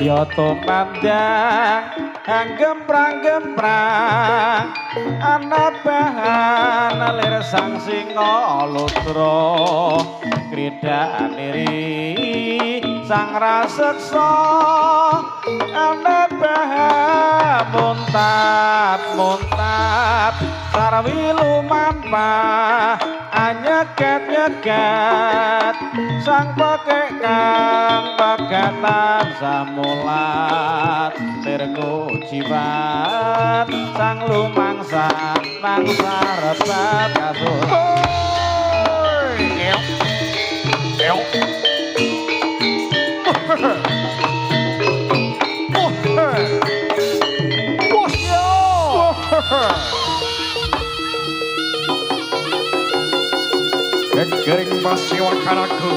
Ya tumandang gemprang-gemprang ana bahan lir sang singa lutra kridhaniri sang raseksa ana bahan muntat sarwi lumampah anyeget-nyeget sang pekek kang pegatan samulat tirku jiwat sang lumangsa mangsa rebat kasulat Gering masih wakanaku.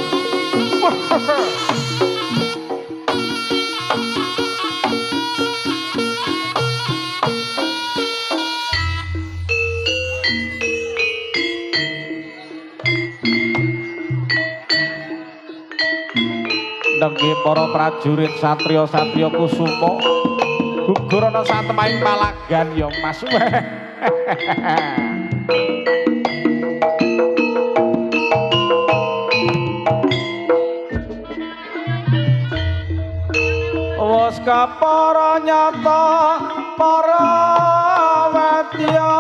Nengge para prajurit satriya-satriya kusuma gugur ana satemaing palagan ya Mas. Wes kapara nyata para wadya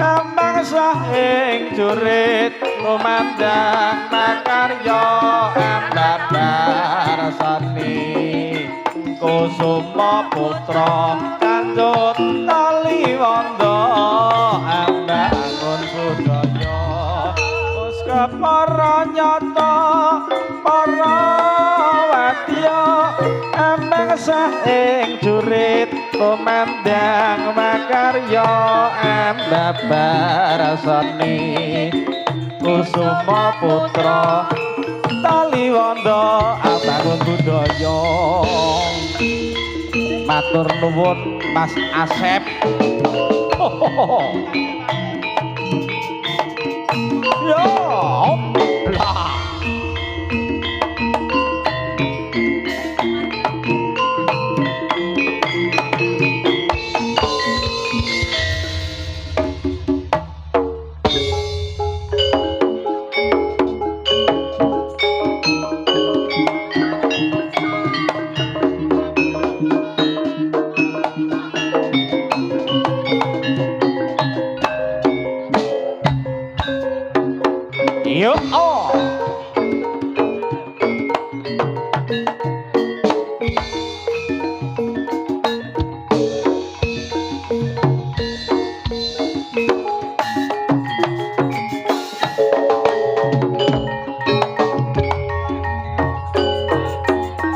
emang sahing jurit lumandang makarya embabar sani kusuma putra kanjut taliwondo embangun budaya wes kapara nyata para wadya emang saing jurit kumandang makarya embabar seni kusuma putra taliwondo abangun budaya matur nuwun Mas Asep yo lah Yo, oh.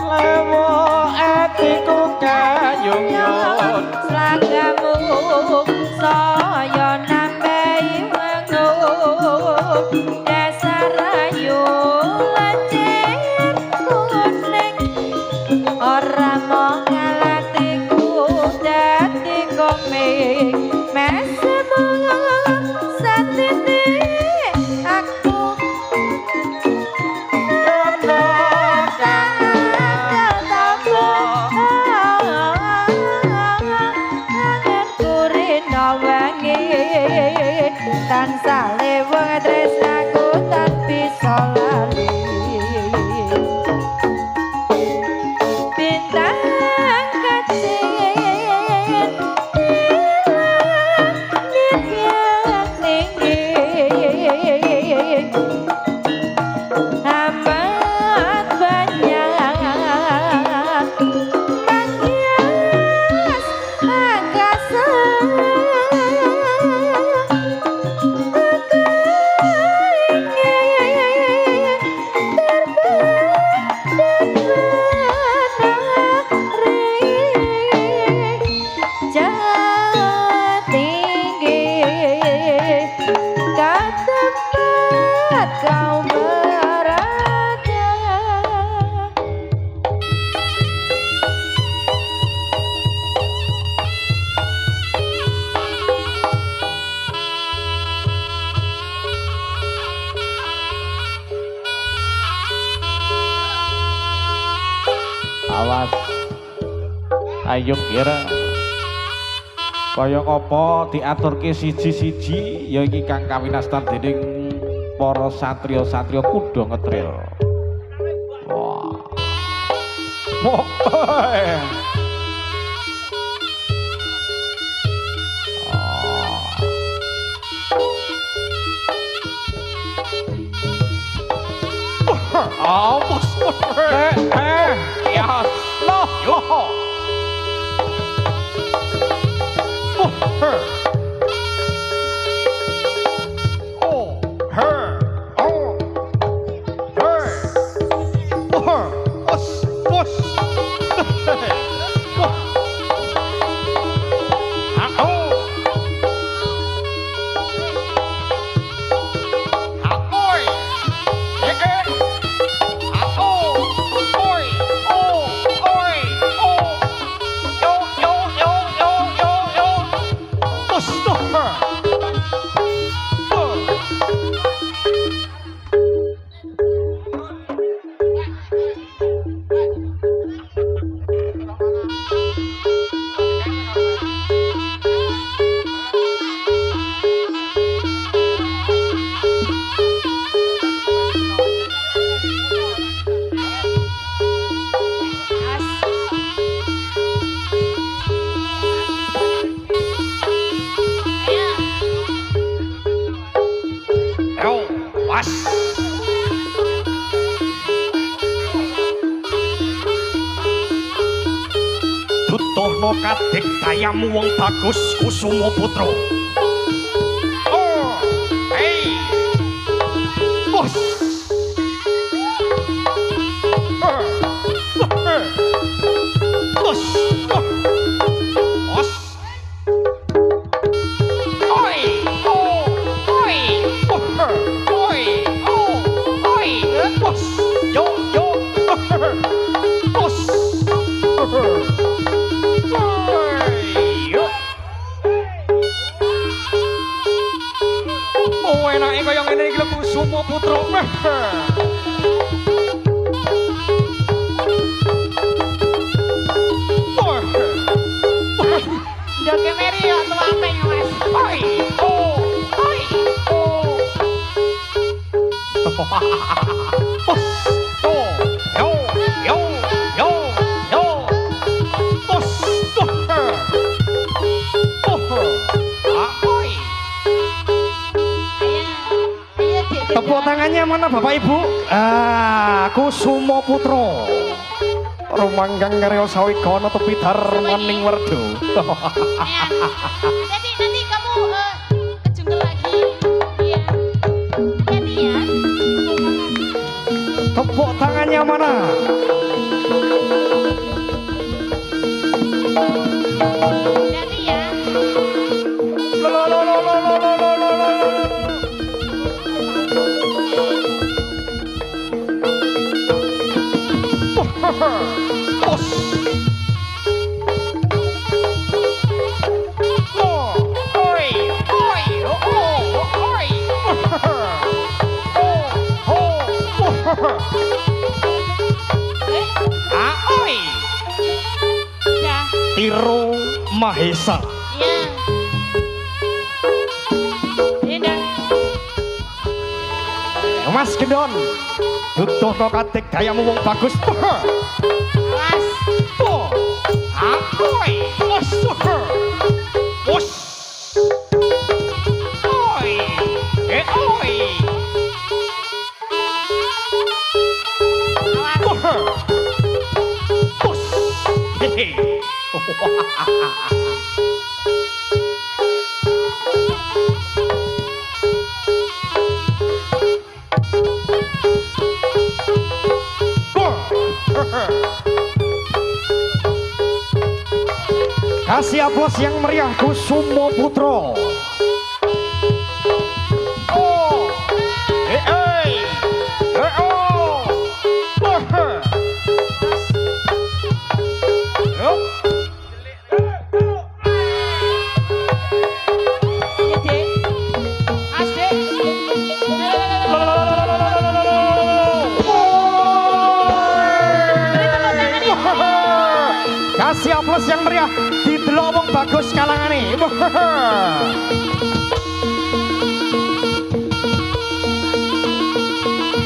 Lewo atiku kayung-yung slagamu saya nambahi mengut Rayu lecet kuning ora mau ngalatiku dadi komik mesemu satiti aku tansah leweng tresnaku tan bisa lali bintang kecil yang tinggi amat banyak menghias angkasa ayo kira kaya apa diaturke siji-siji ya iki kang kawinastan dening para satriya-satriya kuda ngetril. Wah. Ampus. Ya, no. Yo. Oh, her. Oh. Her. Oh. Us. Us. Dutohno kadek kayamu wong bagus Kusuma Putra. Oh, hey, bos. Bos, bos. Oi, oh, oi, oi, oh, oi, bos. Yo, yo, bos. Oh, enake kaya ngene iki lho Kusuma Putra. Ndoke meri yo tuwape ya Mas. Oi, oh, oi, oh. Bos, oh, yo, yo, yo, yo. Bos, oi. Ayo Dik. Tepuk tangannya mana Bapak Ibu? Kusuma Putra. Rumanggang karya sawigono tepi darmaning werda. Nanti kamu kejungkel lagi. Iya. Hati-hati ya. Tepuk tangannya mana? Hati-hati ya. Bos. Oh, oi, oi, oh, oi. Oi. Ya. Tiro Mahesa. Iya. Indah. Mas Gendon. Dutohno kadek gayamu wong bagus. Mas. Oh. Oi. Bos. Bos. Oi. Oi. Bos. Hehe. Kasih aplaus yang meriah Kusuma Putra. Oh, Iya Dik. Mas Dik. Kasih aplaus yang meriah didelok wong bagus kalangane.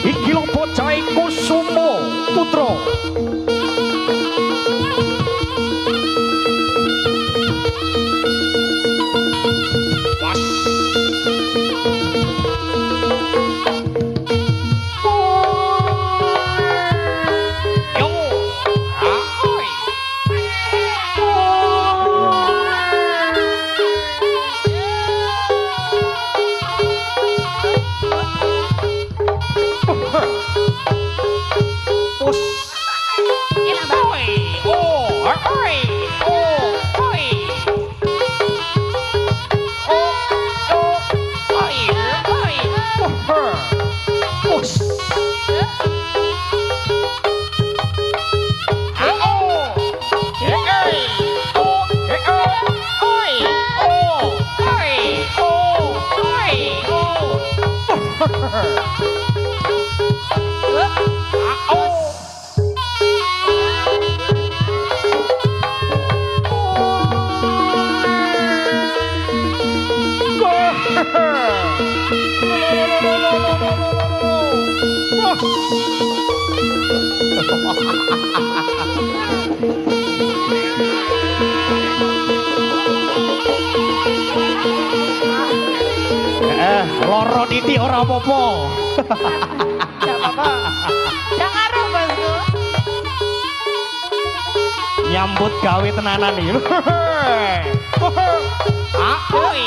Iki lho bocah Kusumo Putra. Loro diti ora apa-apa. Gak apa-apa. Gak ngaruh bosku. Nyambut gawe tenanan nih. Oi.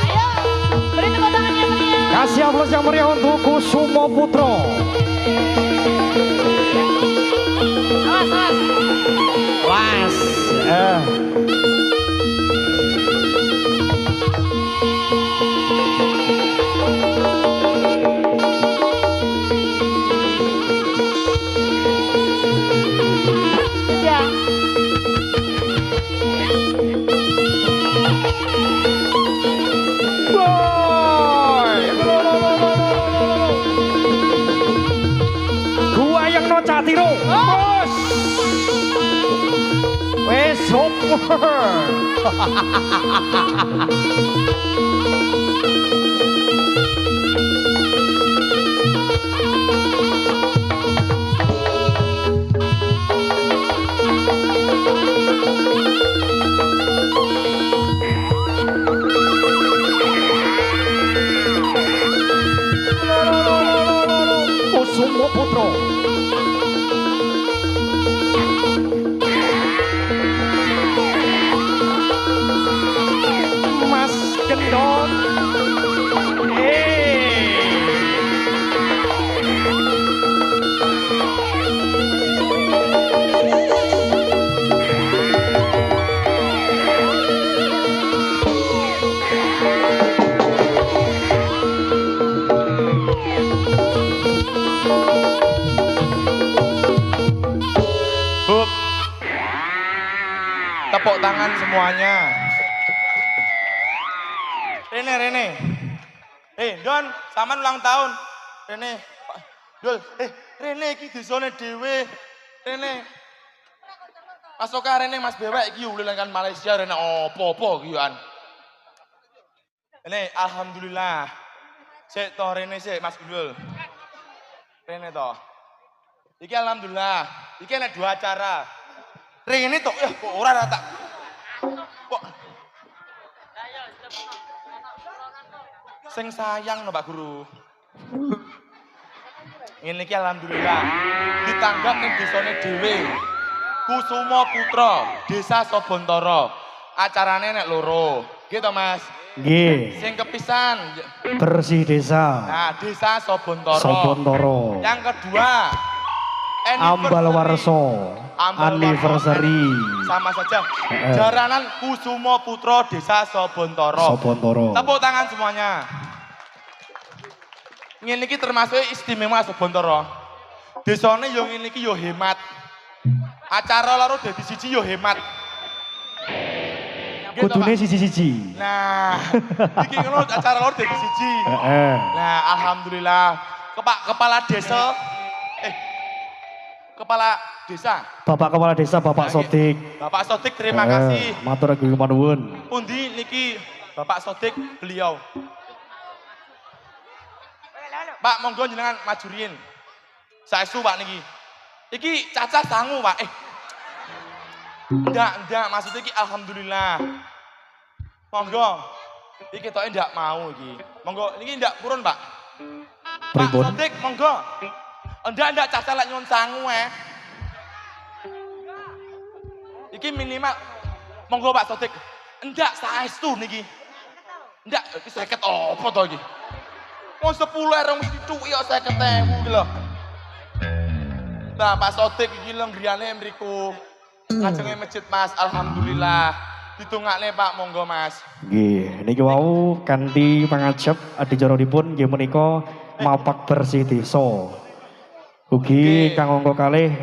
Ayo, beri tepuk tangan yang meriah. Kasih aplaus yang meriah untuk Kusumo Putra. Awas, awas. Was. Ya. Gua yang no catiro. Bos. Wes hop. Kusumo Putra. Mas Gendong. Bub, tepuk tangan semuanya. Rene. Don, saman ulang tahun. Rene, Dul, Rene iki desane dhewe. Rene. Mas Oka Rene Mas Bewek iki ulilan Malaysia Rene opo-opo iki an. Rene, alhamdulillah. Sik to Rene sik Mas Gundul. Rene to. Iki alhamdulillah. Iki ana 2 acara. Rene to kok ora tak. Kok sing sayang no Pak Guru. Ini iki alhamdulillah ditanggap ning desane dhewe. Kusumo Putra, Desa Sobontoro. Acarane nek loro. Gitu Mas. Nggih. Sing kepisan Bersih desa. nah Desa Sobontoro. Sobontoro. Yang kedua Ambal Warso. Anniversary. Sama saja. Jaranan Kusumo Putra Desa Sobontoro. Sobontoro. Tepuk tangan semuanya. Ini termasuk istimewa Sobontoro. Desane yo ngene iki yo hemat. Acara loro dadi siji yo hemat. Gitu, Kudune Pak. siji-siji. Nah, iki ngono acara loro dadi siji. Heeh. Nah, alhamdulillah. Kepala desa Kepala desa. Bapak Kepala Desa Bapak Nah, Sodik. Bapak Sodik terima kasih. Matur nuwun. Pundi niki Bapak Sodik beliau. Pak, monggo jenengan maju riyin. Saestu Pak niki. Iki cacah sangu, Pak. Ndak, maksudnya iki alhamdulillah. Monggo. Iki ketoke ndak mau iki. Monggo niki ndak purun, Pak. Pripun? Pak Sodik, monggo. Ndak cacah lek nyun sangu Iki minimal monggo Pak Sodik. Ndak saestu niki. Ndak iki 50 apa to iki? Mau 10 erong mesti cuwi kok 50.000 iki lho. Nah, Pak Sodik iki lho griyane mriku. Ngajenge masjid Mas, alhamdulillah. Ditungakne Pak, monggo Mas. Nggih, niki wau kanthi pangajab adicaranipun nggih menika mapak bersih desa. Ugi Oke. kang angka kalih